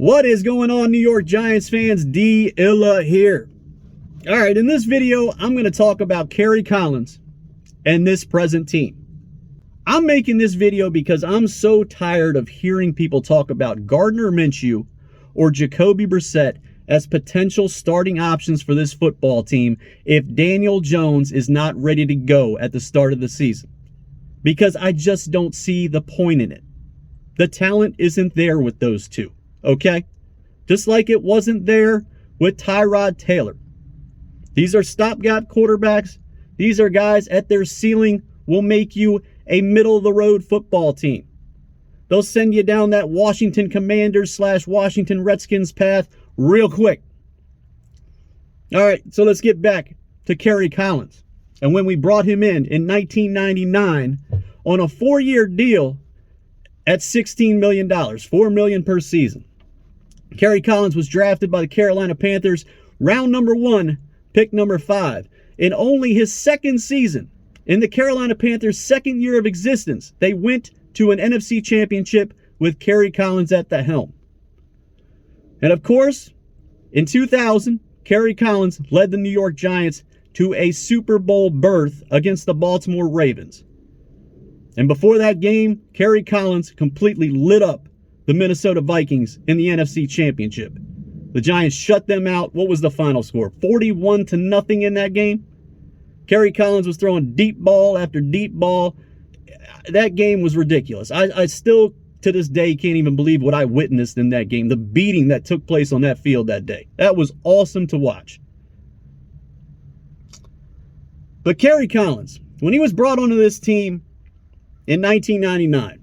What is going on, New York Giants fans? D. Illa here. All right, in this video, I'm going to talk about Kerry Collins and this present team. I'm making this video because I'm so tired of hearing people talk about Gardner Minshew or Jacoby Brissett as potential starting options for this football team if Daniel Jones is not ready to go at the start of the season. Because I just don't see the point in it. The talent isn't there with those two. Okay? Just like it wasn't there with Tyrod Taylor. These are stopgap quarterbacks. These are guys at their ceiling will make you a middle-of-the-road football team. They'll send you down that Washington Commanders / Washington Redskins path real quick. All right, so let's get back to Kerry Collins. And when we brought him in 1999 on a 4-year deal at $16 million, $4 million per season. Kerry Collins was drafted by the Carolina Panthers, round number 1, pick number 5. In only his second season, in the Carolina Panthers' second year of existence, they went to an NFC championship with Kerry Collins at the helm. And of course, in 2000, Kerry Collins led the New York Giants to a Super Bowl berth against the Baltimore Ravens. And before that game, Kerry Collins completely lit up the Minnesota Vikings in the NFC Championship. The Giants shut them out. What was the final score? 41-0 in that game. Kerry Collins was throwing deep ball after deep ball. That game was ridiculous. I still, to this day, can't even believe what I witnessed in that game. The beating that took place on that field that day. That was awesome to watch. But Kerry Collins, when he was brought onto this team in 1999,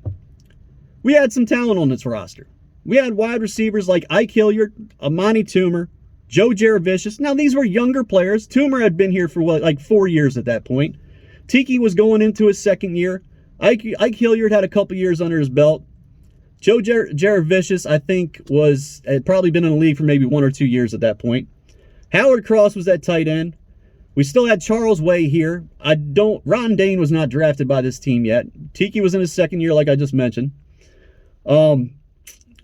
we had some talent on this roster. We had wide receivers like Ike Hilliard, Amani Toomer, Joe Jaravicious. Now, these were younger players. Toomer had been here for, like 4 years at that point. Tiki was going into his second year. Ike Hilliard had a couple years under his belt. Joe Jaravicious, I think, had probably been in the league for maybe 1 or 2 years at that point. Howard Cross was at tight end. We still had Charles Way here. Ron Dane was not drafted by this team yet. Tiki was in his second year, like I just mentioned. On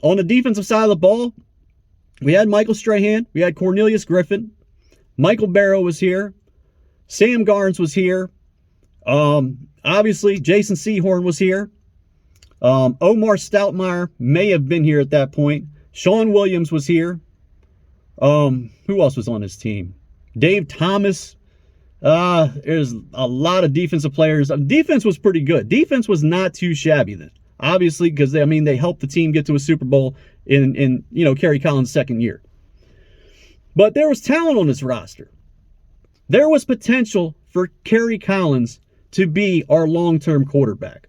the defensive side of the ball, we had Michael Strahan. We had Cornelius Griffin. Michael Barrow was here. Sam Garnes was here. Obviously, Jason Sehorn was here. Omar Stoutmire may have been here at that point. Sean Williams was here. Who else was on his team? Dave Thomas. There's a lot of defensive players. Defense was pretty good. Defense was not too shabby then. Obviously, because they helped the team get to a Super Bowl in Kerry Collins' second year. But there was talent on this roster. There was potential for Kerry Collins to be our long-term quarterback.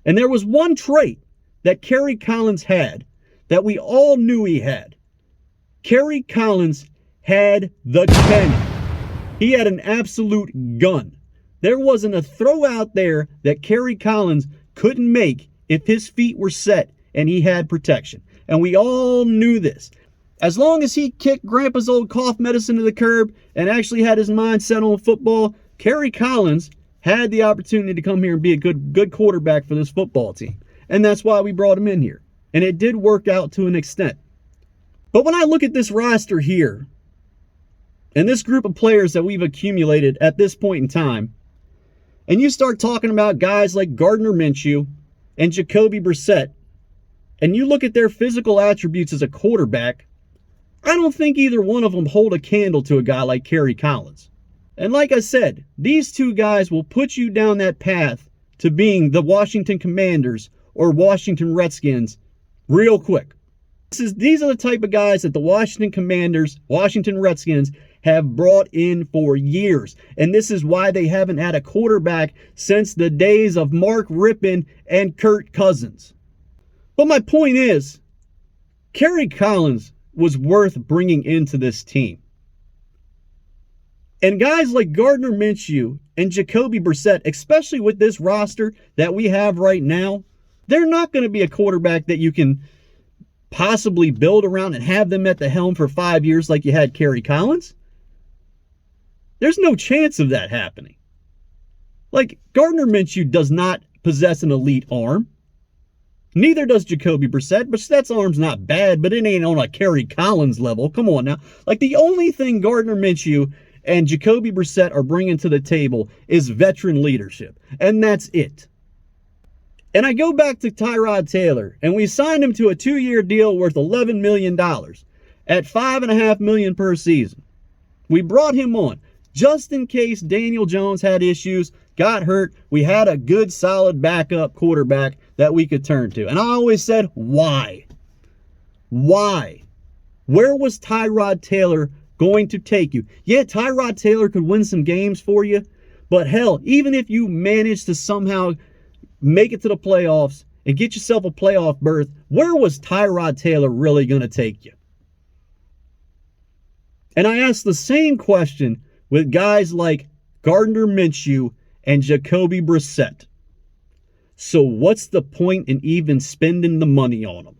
And there was one trait that Kerry Collins had that we all knew he had. Kerry Collins had the cannon. He had an absolute gun. There wasn't a throw out there that Kerry Collins couldn't make if his feet were set and he had protection. And we all knew this. As long as he kicked Grandpa's old cough medicine to the curb and actually had his mind set on football, Kerry Collins had the opportunity to come here and be a good quarterback for this football team. And that's why we brought him in here. And it did work out to an extent. But when I look at this roster here, and this group of players that we've accumulated at this point in time, and you start talking about guys like Gardner Minshew and Jacoby Brissett, and you look at their physical attributes as a quarterback, I don't think either one of them hold a candle to a guy like Kerry Collins. And like I said, these two guys will put you down that path to being the Washington Commanders or Washington Redskins real quick. These are the type of guys that the Washington Commanders, Washington Redskins have brought in for years. And this is why they haven't had a quarterback since the days of Mark Rippon and Kirk Cousins. But my point is, Kerry Collins was worth bringing into this team. And guys like Gardner Minshew and Jacoby Brissett, especially with this roster that we have right now, they're not going to be a quarterback that you can possibly build around and have them at the helm for 5 years like you had Kerry Collins. There's no chance of that happening. Like, Gardner Minshew does not possess an elite arm. Neither does Jacoby Brissett. Brissett's arm's not bad, but it ain't on a Kerry Collins level. Come on now. Like, the only thing Gardner Minshew and Jacoby Brissett are bringing to the table is veteran leadership. And that's it. And I go back to Tyrod Taylor, and we signed him to a 2-year deal worth $11 million at $5.5 million per season. We brought him on just in case Daniel Jones had issues, got hurt. We had a good, solid backup quarterback that we could turn to. And I always said, why? Why? Where was Tyrod Taylor going to take you? Yeah, Tyrod Taylor could win some games for you, but hell, even if you managed to somehow make it to the playoffs and get yourself a playoff berth, where was Tyrod Taylor really going to take you? And I asked the same question with guys like Gardner Minshew and Jacoby Brissett. So what's the point in even spending the money on them?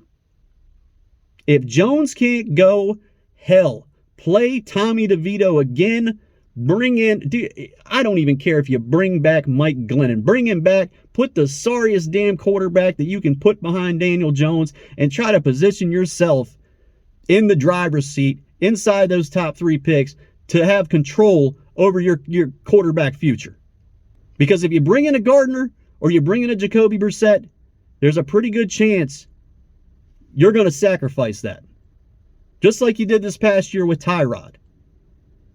If Jones can't go, hell, play Tommy DeVito again. Bring in, dude, I don't even care if you bring back Mike Glennon. Bring him back, put the sorriest damn quarterback that you can put behind Daniel Jones, and try to position yourself in the driver's seat, inside those top 3 picks, to have control over your quarterback future. Because if you bring in a Gardner or you bring in a Jacoby Brissett, there's a pretty good chance you're going to sacrifice that. Just like you did this past year with Tyrod.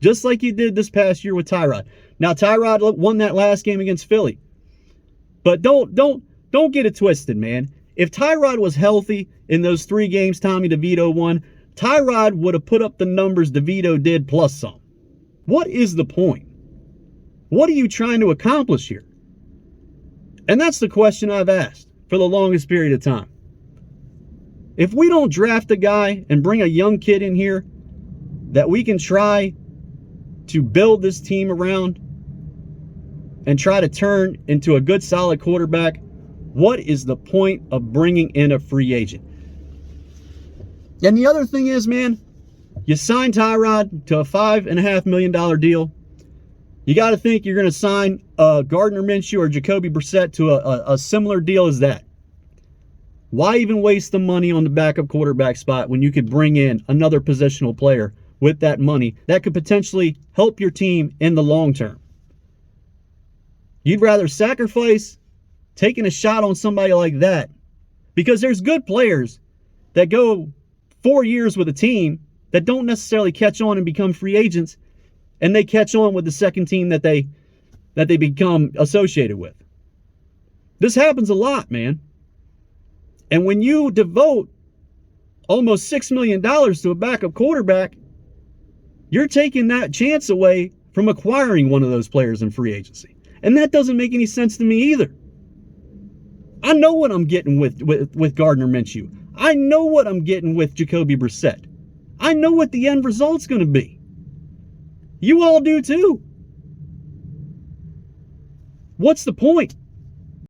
Just like you did this past year with Tyrod. Now, Tyrod won that last game against Philly. But don't get it twisted, man. If Tyrod was healthy in those 3 games Tommy DeVito won, Tyrod would have put up the numbers DeVito did plus some. What is the point? What are you trying to accomplish here? And that's the question I've asked for the longest period of time. If we don't draft a guy and bring a young kid in here that we can try to build this team around and try to turn into a good, solid quarterback, what is the point of bringing in a free agent? And the other thing is, man, you sign Tyrod to a $5.5 million deal. You got to think you're going to sign Gardner Minshew or Jacoby Brissett to a similar deal as that. Why even waste the money on the backup quarterback spot when you could bring in another positional player with that money that could potentially help your team in the long term? You'd rather sacrifice taking a shot on somebody like that, because there's good players that go 4 years with a team that don't necessarily catch on and become free agents, and they catch on with the second team that they become associated with. This happens a lot, man. And when you devote almost $6 million to a backup quarterback, you're taking that chance away from acquiring one of those players in free agency. And that doesn't make any sense to me either. I know what I'm getting with Gardner Minshew. I know what I'm getting with Jacoby Brissett. I know what the end result's going to be. You all do too. What's the point?